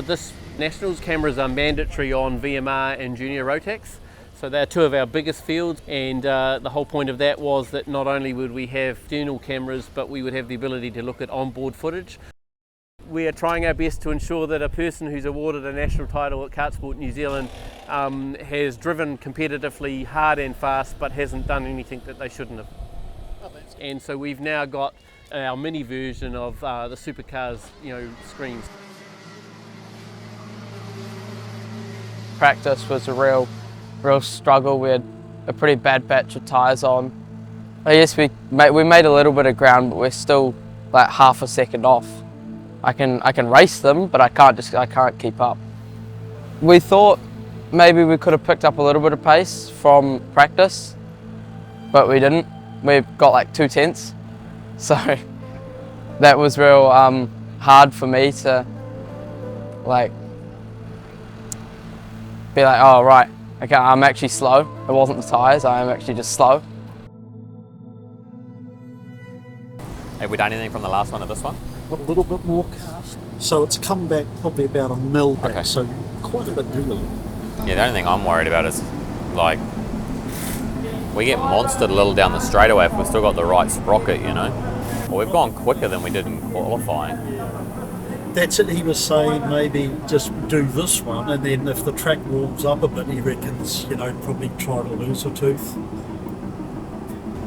this Nationals, cameras are mandatory on VMR and Junior Rotax. So they're two of our biggest fields, and the whole point of that was that not only would we have external cameras, but we would have the ability to look at onboard footage. We are trying our best to ensure that a person who's awarded a national title at KartSport New Zealand has driven competitively hard and fast, but hasn't done anything that they shouldn't have. And so we've now got our mini version of the supercars, screens. Practice was a real struggle. We had a pretty bad batch of tyres on. I guess we made a little bit of ground, but we're still like half a second off. I can race them, but I can't keep up. We thought maybe we could have picked up a little bit of pace from practice, but we didn't. We got like 2 tenths, so that was real hard for me to be like, oh right, okay, I'm actually slow. It wasn't the tyres, I am actually just slow. Have we done anything from the last one to this one? A little bit more cast. So it's come back probably about a mil back, okay. So quite a bit early. Yeah, the only thing I'm worried about is like, we get monstered a little down the straightaway if we've still got the right sprocket, Well, we've gone quicker than we did in qualifying. That's it, he was saying maybe just do this one, and then if the track warms up a bit, he reckons, probably try to lose a tooth.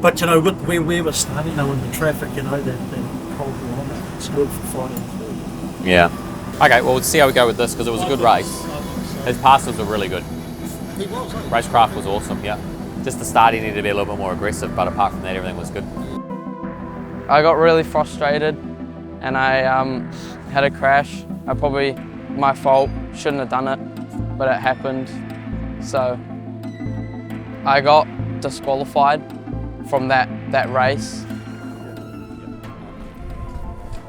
But, with where we were starting, in the traffic, that cold water, it's good for fighting. Yeah. Okay, well, we'll see how we go with this, because it was a good race. His passes were really good. He was, eh? Racecraft was awesome, yeah. Just the start, he needed to be a little bit more aggressive, but apart from that, everything was good. I got really frustrated, and I had a crash. My fault, shouldn't have done it, but it happened. So I got disqualified from that race.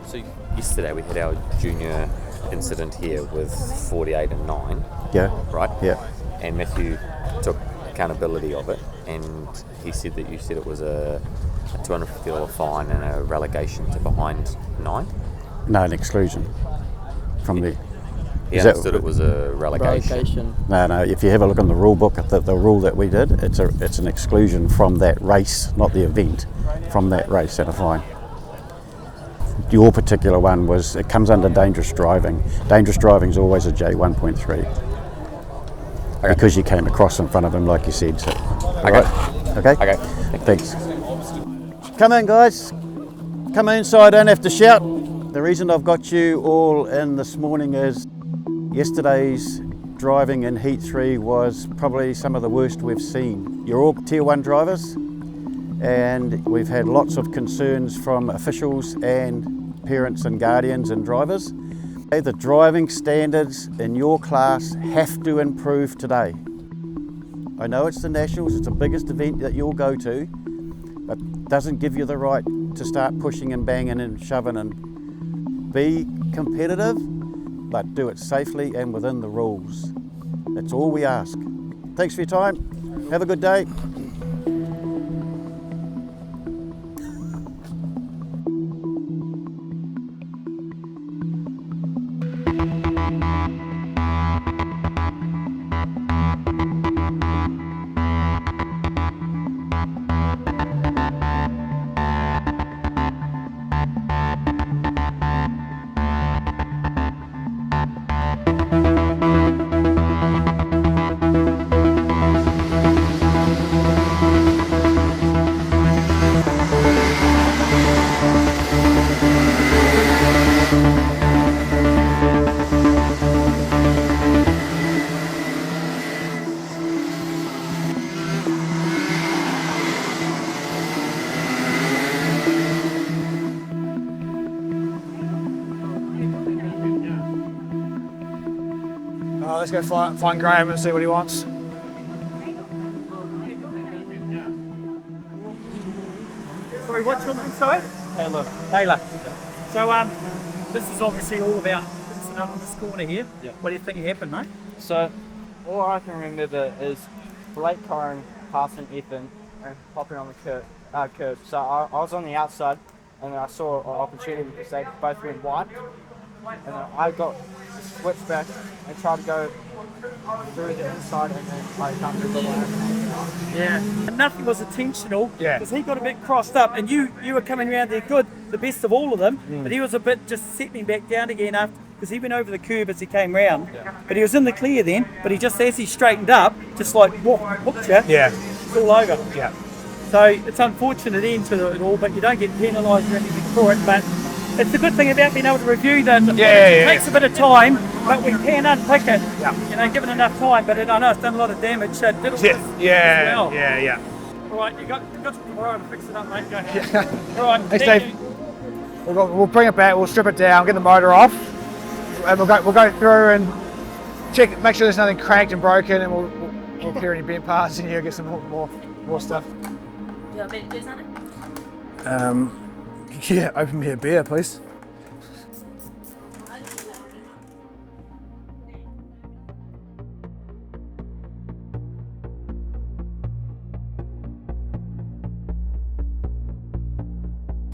So yesterday we had our junior incident here with 48 and 9. Yeah. Right? Yeah. And Matthew took accountability of it, and he said that you said it was a $250 fine and a relegation to behind 9? No, an exclusion from the... He understood it was a relegation. No, if you have a look on the rule book, the rule that we did, it's an exclusion from that race, not the event, from that race and a fine. Your particular one it comes under dangerous driving. Dangerous driving is always a J1.3. Okay. Because you came across in front of him, like you said. So, okay. Right? Okay? Okay. Thanks. Come in, guys. Come inside, don't have to shout. The reason I've got you all in this morning is yesterday's driving in Heat 3 was probably some of the worst we've seen. You're all Tier 1 drivers, and we've had lots of concerns from officials and parents and guardians and drivers. The driving standards in your class have to improve today. I know it's the Nationals, it's the biggest event that you'll go to, but it doesn't give you the right to start pushing and banging and shoving and be competitive, but do it safely and within the rules. That's all we ask. Thanks for your time. Have a good day. Let's go find Graham and see what he wants. Sorry, what's your name, sorry? Taylor. So, this is obviously all about Palmerston up in this corner here. Yeah. What do you think happened, mate? So all I can remember is Blake Corrin passing Ethan and popping on the curb. So I was on the outside, and then I saw an opportunity because they both went wide, and then I got switch back and try to go through the inside and then play come through the line. Yeah. And nothing was intentional. Yeah. Because he got a bit crossed up, and you were coming around there good, the best of all of them. But he was a bit just settling back down again after, because he went over the curb as he came round. Yeah. But he was in the clear then. But he just, as he straightened up, just like whooped you. Yeah. It's all over. Yeah. So it's unfortunate end to it all, but you don't get penalised or anything for it. But it's the good thing about being able to review that. It takes a bit of time, but we can unpick it. Yeah. You know, given enough time. But I know it's done a lot of damage. So it did all this as well. Yeah. All right, you got tomorrow to fix it up, mate. Go ahead. All right. Hey, thank Steve. you. We'll bring it back. We'll strip it down, get the motor off, and we'll go through and check, make sure there's nothing cracked and broken, and we'll clear any bent parts in here, get some more stuff. Do you want me to do something? Yeah, open me a beer, please.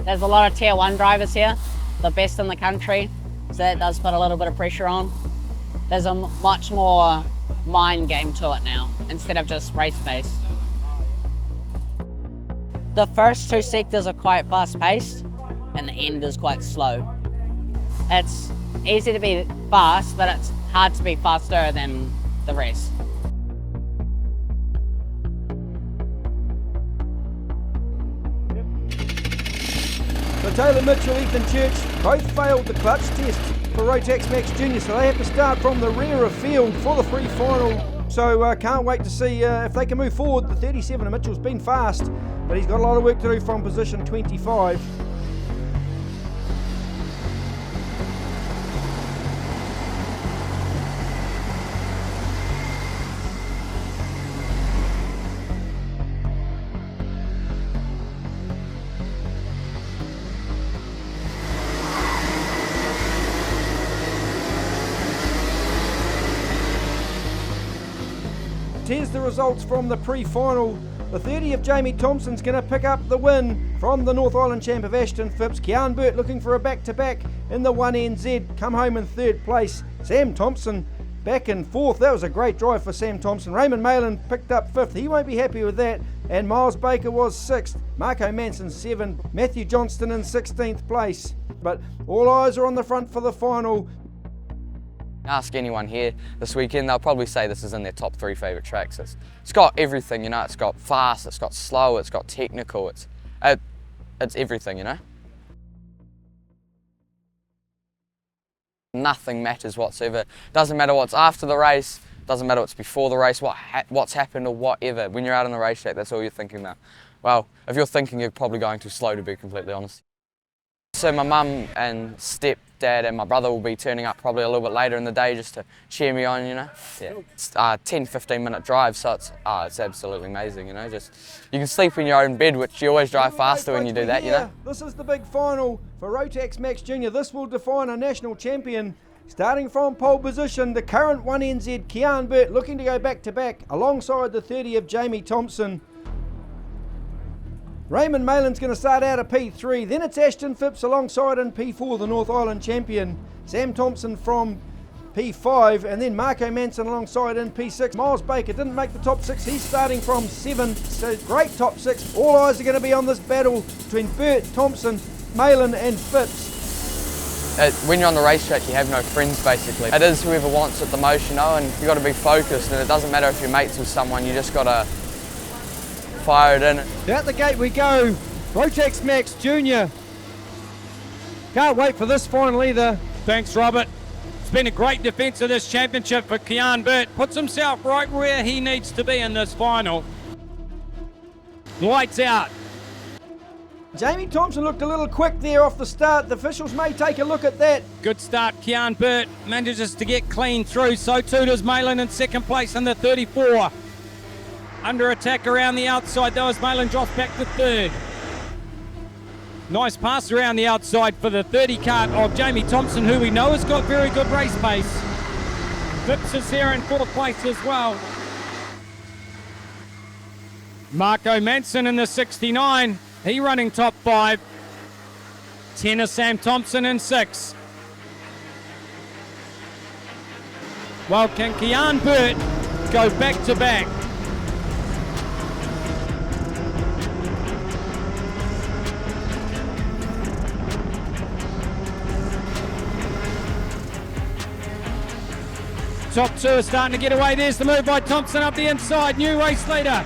There's a lot of tier 1 drivers here, the best in the country, so that does put a little bit of pressure on. There's a much more mind game to it now, instead of just race pace. The first 2 sectors are quite fast paced, and the end is quite slow. It's easy to be fast, but it's hard to be faster than the rest. So Taylor Mitchell, Ethan Church both failed the clutch test for Rotax Max Junior, so they have to start from the rear of field for the free final. So can't wait to see if they can move forward. The 37 of Mitchell's been fast, but he's got a lot of work to do from position 25. Here's the results from the pre-final. The 30 of Jamie Thompson's going to pick up the win from the North Island champ of Ashton Phipps. Kian Burt looking for a back-to-back in the 1NZ, come home in 3rd place. Sam Thompson back in 4th. That was a great drive for Sam Thompson. Raymond Malin picked up 5th. He won't be happy with that. And Miles Baker was 6th. Marco Manson 7th. Matthew Johnston in 16th place. But all eyes are on the front for the final. Ask anyone here this weekend, they'll probably say this is in their top 3 favourite tracks. It's got everything, you know. It's got fast, it's got slow, it's got technical, it's everything, you know. Nothing matters whatsoever. Doesn't matter what's after the race, doesn't matter what's before the race, what's happened or whatever. When you're out on the racetrack, that's all you're thinking about. Well, if you're thinking, you're probably going too slow, to be completely honest. So my mum and stepdad and my brother will be turning up probably a little bit later in the day just to cheer me on, you know. Yeah. It's a 10-15 minute drive, so it's absolutely amazing, you know. Just you can sleep in your own bed, which you always drive faster when you do that, you know. This is the big final for Rotax Max Junior. This will define a national champion. Starting from pole position, the current 1NZ Kian Burt looking to go back to back alongside the 30 of Jamie Thompson. Raymond Malin's going to start out at P3, then it's Ashton Phipps alongside in P4, the North Island champion. Sam Thompson from P5, and then Marco Manson alongside in P6. Miles Baker didn't make the top 6, he's starting from 7, so great top 6. All eyes are going to be on this battle between Burt, Thompson, Malin and Phipps. When you're on the racetrack, you have no friends basically. It is whoever wants it the most, you know, and you've got to be focused, and it doesn't matter if you're mates with someone, you just got to fire it in. Out the gate we go, Rotax Max Junior. Can't wait for this final either. Thanks, Robert. It's been a great defence of this championship for Kian Burt. Puts himself right where he needs to be in this final. Lights out. Jamie Thompson looked a little quick there off the start. The officials may take a look at that. Good start, Kian Burt manages to get clean through. So too does Malin in 2nd place in the 34. Under attack around the outside though as Malin drops back to 3rd. Nice pass around the outside for the 30 kart of Jamie Thompson, who we know has got very good race pace. Phipps is here in 4th place as well. Marco Manson in the 69, he running top 5. 10 is Sam Thompson in 6. Well, can Kian Burt go back to back? Top two are starting to get away. There's the move by Thompson up the inside. New race leader,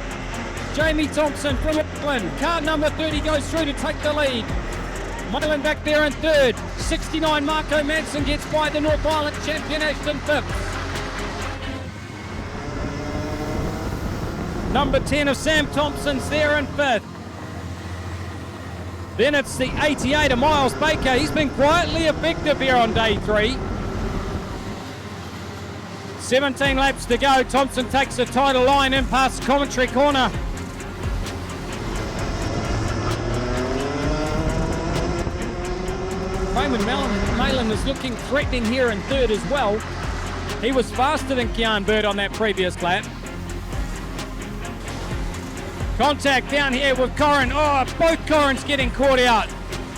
Jamie Thompson from Auckland. Car number 30 goes through to take the lead. Moylan back there in third. 69 Marco Manson gets by the North Island champion Ashton Phipps. Number 10 of Sam Thompson's there in fifth. Then it's the 88 of Miles Baker. He's been quietly effective here on day 3. 17 laps to go. Thompson takes the title line in past commentary corner. Raymond Malin is looking threatening here in third as well. He was faster than Kian Burt on that previous lap. Contact down here with Corrin. Oh, both Corrins getting caught out.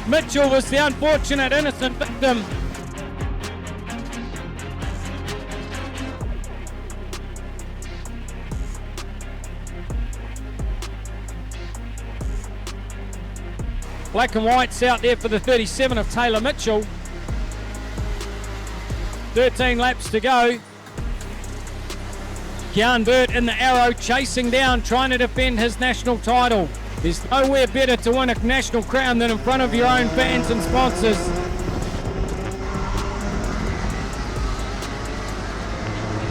Mitchell was the unfortunate innocent victim. Black and white's out there for the 37 of Taylor Mitchell. 13 laps to go. Kian Burt in the arrow, chasing down, trying to defend his national title. There's nowhere better to win a national crown than in front of your own fans and sponsors.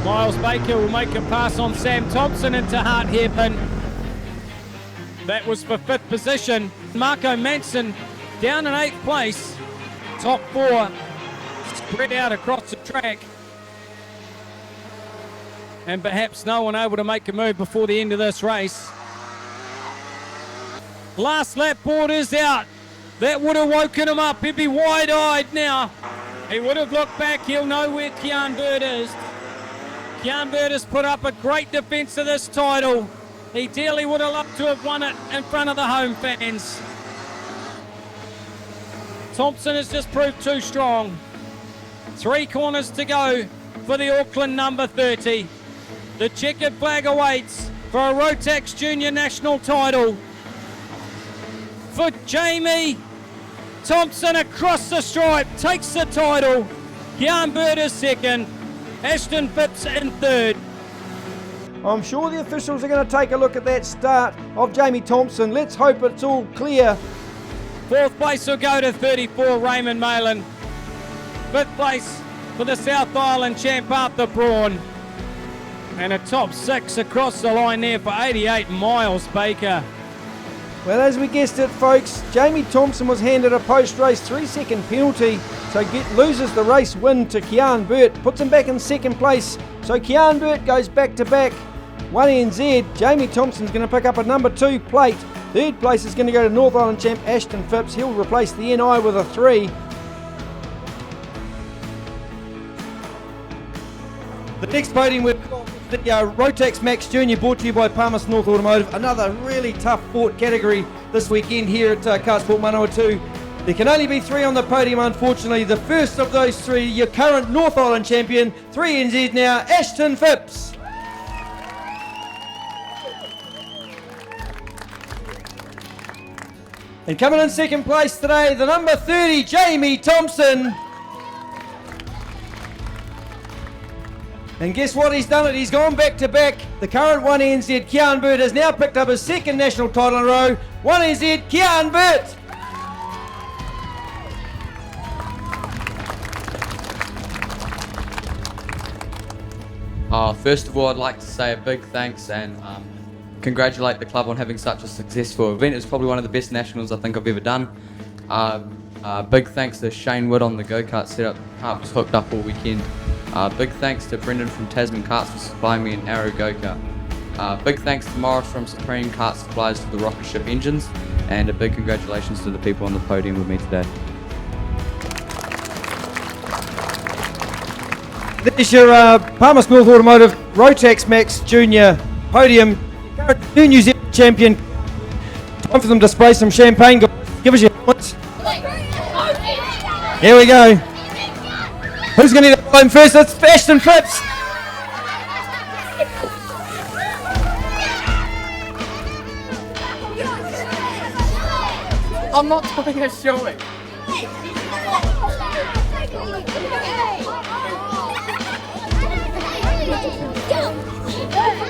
Miles Baker will make a pass on Sam Thompson into Hart Hairpin. That was for 5th position. Marco Manson down in 8th place. Top 4 spread out across the track. And perhaps no one able to make a move before the end of this race. Last lap board is out. That would have woken him up. He'd be wide-eyed now. He would have looked back. He'll know where Kian Burt is. Kian Burt has put up a great defence of this title. He dearly would have loved to have won it in front of the home fans. Thompson has just proved too strong. 3 corners to go for the Auckland number 30. The checkered flag awaits for a Rotax Junior National title. For Jamie Thompson across the stripe, takes the title. Kian Burt is second. Ashton Phipps in third. I'm sure the officials are going to take a look at that start of Jamie Thompson. Let's hope it's all clear. 4th place will go to 34, Raymond Malin. 5th place for the South Island champ Arthur Braun. And a top 6 across the line there for 88, Miles Baker. Well, as we guessed it, folks, Jamie Thompson was handed a post-race 3-second penalty, so loses the race win to Kian Burt, puts him back in 2nd place. So Kian Burt goes back-to-back. 1NZ, Jamie Thompson's going to pick up a number 2 plate. 3rd place is going to go to North Island champ Ashton Phipps. He'll replace the NI with a 3. The next podium we've got the Rotax Max Junior, brought to you by Palmerston North Automotive. Another really tough fought category this weekend here at KartSport Manawatu. There can only be 3 on the podium, unfortunately. The first of those 3, your current North Island champion, 3NZ now, Ashton Phipps. And coming in 2nd place today, the number 30, Jamie Thompson. And guess what, he's done it, he's gone back-to-back. The current 1NZ, Kian Burt, has now picked up his 2nd national title in a row. 1NZ, Kian Burt. First of all, I'd like to say a big thanks and congratulate the club on having such a successful event. It's probably one of the best nationals I think I've ever done. Big thanks to Shane Wood on the go-kart setup. Kart was hooked up all weekend. Big thanks to Brendan from Tasman Karts for supplying me an Arrow go-kart. Big thanks to Morris from Supreme Kart Supplies for the rocket ship engines. And a big congratulations to the people on the podium with me today. There's your Palmerston North Automotive Rotax Max Junior Podium. New New Zealand champion. Time for them to spray some champagne. Give us your helmets. Here we go. Who's going to get the line first? It's Ashton Phipps. I'm not doing a showing. Go!